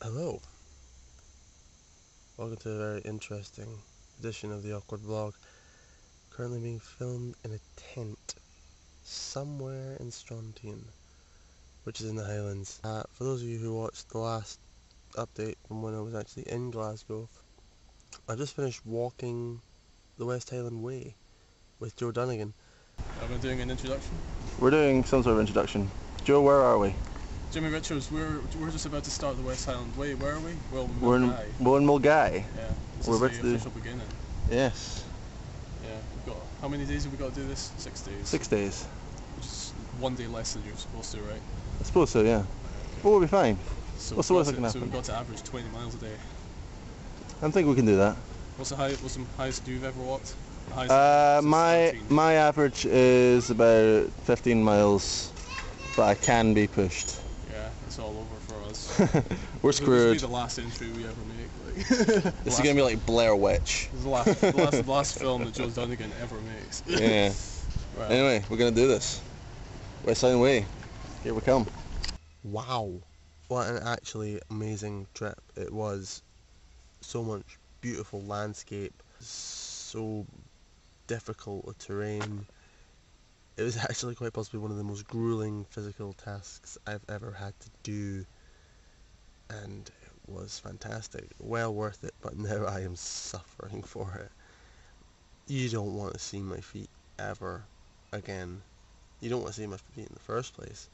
Hello, welcome to a very interesting edition of the Awkward Vlog. Currently being filmed in a tent somewhere in Strontian, which is in the Highlands. For those of you who watched the last update from when I was actually in Glasgow, I just finished walking the West Highland Way with Joe Dunnigan. Are we doing an introduction? We're doing some sort of introduction. Joe, where are we? Jimmy Richards, we're just about to start the West Highland Way. Where are we? Well, We're in Mulgai. Yeah, this we're is the official beginning. Yes. Yeah, we've got, how many days have we got to do this? 6 days. 6 days. Which is 1 day less than you're supposed to, right? I suppose so, yeah. But we'll be fine. So What's the worst that can happen? So we've got to average 20 miles a day. I think we can do that. What's the highest you've ever walked? My average is about 15 miles, but I can be pushed. Yeah, it's all over for us. We're screwed. This will be the last entry we ever make. This is gonna be like Blair Witch. This is the last film that Joe Dunnigan ever makes. Yeah. Right. Anyway, we're gonna do this. West Highland Way. Here we come. Wow. What an actually amazing trip it was. So much beautiful landscape. So difficult a terrain. It was actually quite possibly one of the most grueling physical tasks I've ever had to do, and it was fantastic. Well worth it, but now I am suffering for it. You don't want to see my feet ever again. You don't want to see my feet in the first place,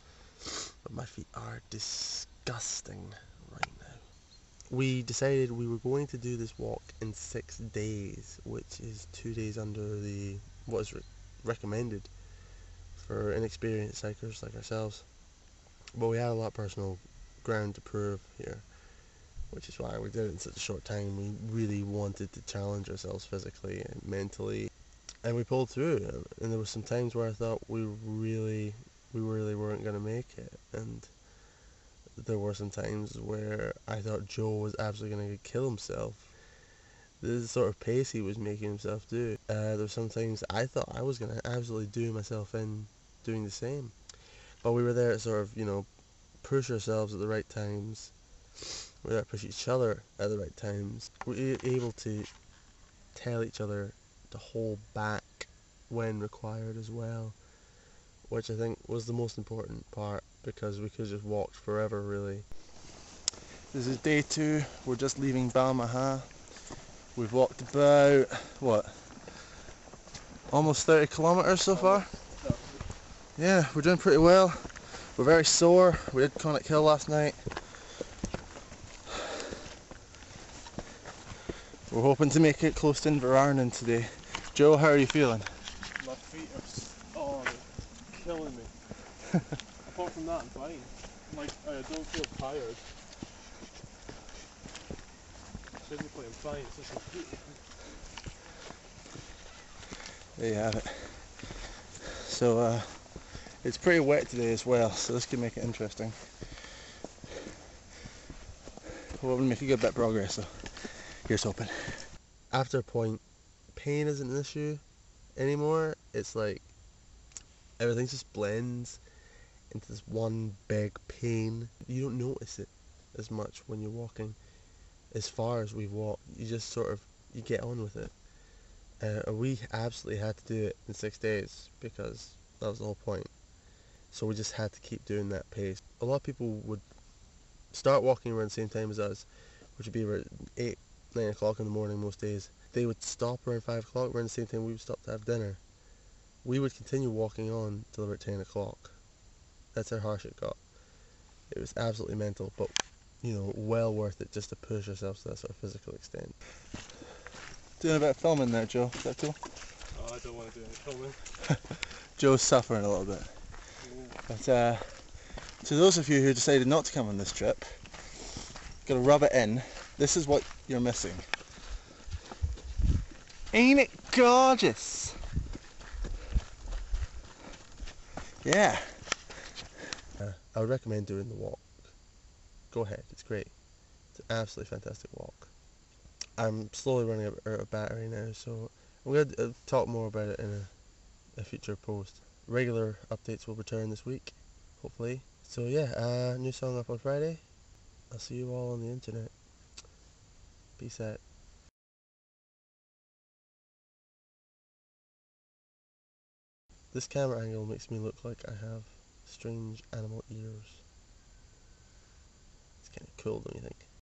but my feet are disgusting right now. We decided we were going to do this walk in 6 days, which is 2 days under what is recommended for inexperienced hikers like ourselves. But we had a lot of personal ground to prove here, which is why we did it in such a short time. We really wanted to challenge ourselves physically and mentally, and we pulled through. And there were some times where I thought we really weren't going to make it, and there were some times where I thought Joe was absolutely going to kill himself. This is the sort of pace he was making himself do. There were some times I thought I was going to absolutely do myself in doing the same. But we were there to sort of, push ourselves at the right times. We were there to push each other at the right times. We were able to tell each other to hold back when required as well, which I think was the most important part, because we could have just walked forever, really. This is day 2. We're just leaving Balmaha. We've walked about, almost 30 kilometres so far. Yeah, we're doing pretty well. We're very sore. We did Conic Hill last night. We're hoping to make it close to Inverarnon today. Joe, how are you feeling? My feet are they're killing me. Apart from that, I'm fine. I don't feel tired. Physically, I'm fine. It's just my feet. There you have it. So, it's pretty wet today as well, so this could make it interesting. We'll make a good bit of progress, so here's hoping. After a point, pain isn't an issue anymore. It's like everything just blends into this one big pain. You don't notice it as much when you're walking. As far as we've walked, you just you get on with it. We absolutely had to do it in 6 days, because that was the whole point. So we just had to keep doing that pace. A lot of people would start walking around the same time as us, which would be around 8, 9 o'clock in the morning most days. They would stop around 5 o'clock, around the same time we would stop to have dinner. We would continue walking on till about 10 o'clock. That's how harsh it got. It was absolutely mental, but well worth it just to push ourselves to that sort of physical extent. Doing a bit of filming there, Joe. Is that cool? Oh, I don't want to do any filming. Joe's suffering a little bit. But to those of you who decided not to come on this trip, gotta rub it in. This is what you're missing. Ain't it gorgeous? Yeah. I would recommend doing the walk. Go ahead, it's great. It's an absolutely fantastic walk. I'm slowly running out of battery now, so I'm going to talk more about it in a future post. Regular updates will return this week, hopefully. So yeah, new song up on Friday. I'll see you all on the internet. Peace out. This camera angle makes me look like I have strange animal ears. It's kind of cool, don't you think?